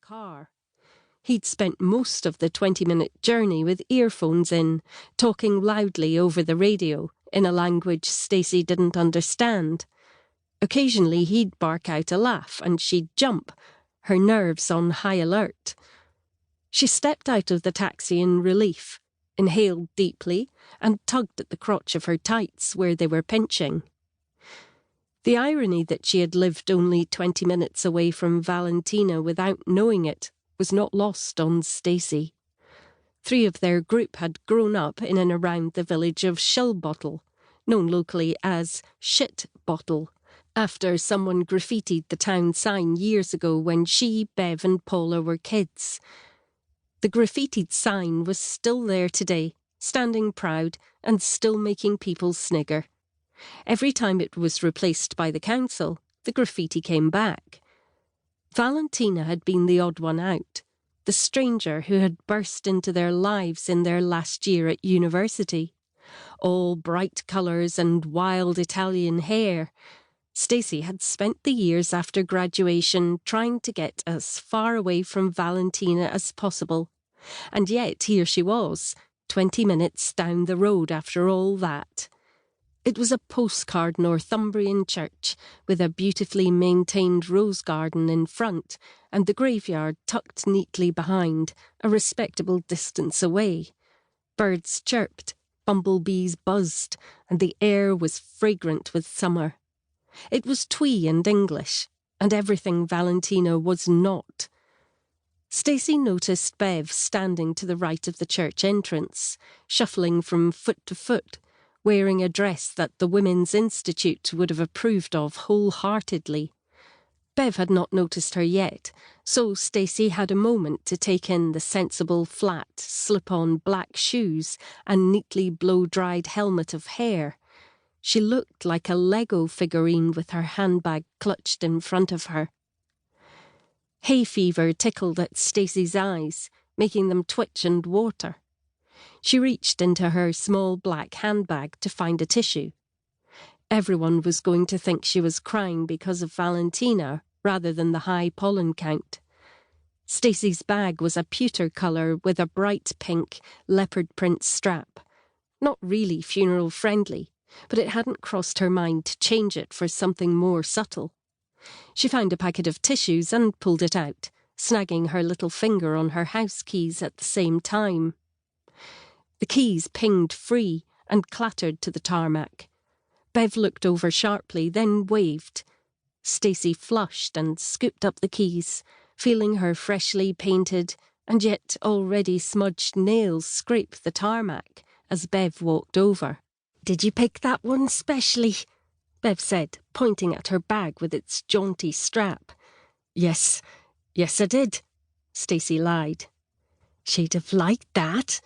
car. He'd spent most of the 20-minute journey with earphones in, talking loudly over the radio in a language Stacey didn't understand. Occasionally he'd bark out a laugh and she'd jump, her nerves on high alert. She stepped out of the taxi in relief, inhaled deeply, and tugged at the crotch of her tights where they were pinching. The irony that she had lived only 20 minutes away from Valentina without knowing it was not lost on Stacey. 3 of their group had grown up in and around the village of Shellbottle, known locally as Shit Bottle, after someone graffitied the town sign years ago when she, Bev and Paula were kids. The graffitied sign was still there today, standing proud and still making people snigger. Every time it was replaced by the council, the graffiti came back. Valentina had been the odd one out, the stranger who had burst into their lives in their last year at university. All bright colours and wild Italian hair. Stacey had spent the years after graduation trying to get as far away from Valentina as possible. And yet here she was, 20 minutes down the road after all that. It was a postcard Northumbrian church with a beautifully maintained rose garden in front and the graveyard tucked neatly behind, a respectable distance away. Birds chirped, bumblebees buzzed, and the air was fragrant with summer. It was twee and English, and everything Valentina was not. Stacey noticed Bev standing to the right of the church entrance, shuffling from foot to foot, wearing a dress that the Women's Institute would have approved of wholeheartedly. Bev had not noticed her yet, so Stacey had a moment to take in the sensible, flat, slip-on black shoes and neatly blow-dried helmet of hair. She looked like a Lego figurine with her handbag clutched in front of her. Hay fever tickled at Stacey's eyes, making them twitch and water. She reached into her small black handbag to find a tissue. Everyone was going to think she was crying because of Valentina rather than the high pollen count. Stacey's bag was a pewter colour with a bright pink leopard print strap. Not really funeral friendly, but it hadn't crossed her mind to change it for something more subtle. She found a packet of tissues and pulled it out, snagging her little finger on her house keys at the same time. The keys pinged free and clattered to the tarmac. Bev looked over sharply, then waved. Stacey flushed and scooped up the keys, feeling her freshly painted and yet already smudged nails scrape the tarmac as Bev walked over. "Did you pick that one specially?" Bev said, pointing at her bag with its jaunty strap. Yes, I did," Stacey lied. "She'd have liked that."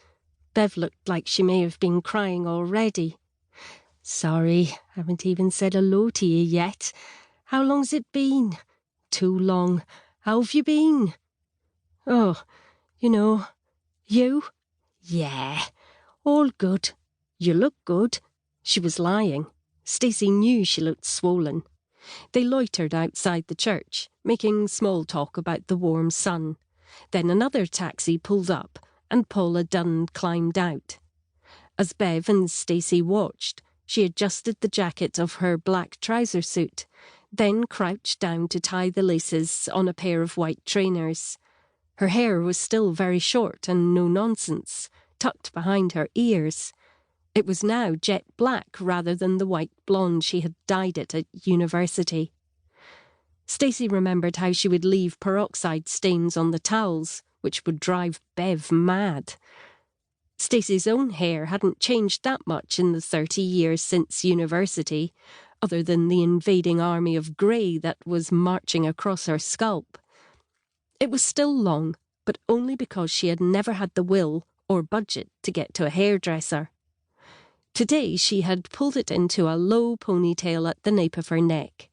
Bev looked like she may have been crying already. "Sorry, haven't even said hello to you yet. How long's it been?" "Too long. How've you been?" "Oh, you." "Yeah, all good. You look good." She was lying. Stacey knew she looked swollen. They loitered outside the church, making small talk about the warm sun. Then another taxi pulled up, and Paula Dunn climbed out. As Bev and Stacey watched, she adjusted the jacket of her black trouser suit, then crouched down to tie the laces on a pair of white trainers. Her hair was still very short and no nonsense, tucked behind her ears. It was now jet black rather than the white blonde she had dyed it at university. Stacey remembered how she would leave peroxide stains on the towels, which would drive Bev mad. Stacey's own hair hadn't changed that much in the 30 years since university, other than the invading army of grey that was marching across her scalp. It was still long, but only because she had never had the will or budget to get to a hairdresser. Today she had pulled it into a low ponytail at the nape of her neck.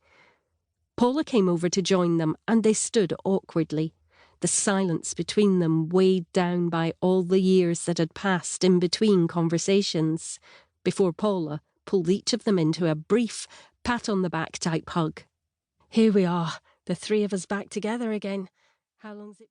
Paula came over to join them and they stood awkwardly, the silence between them weighed down by all the years that had passed in between conversations, before Paula pulled each of them into a brief, pat-on-the-back type hug. "Here we are, the 3 of us back together again. How long's it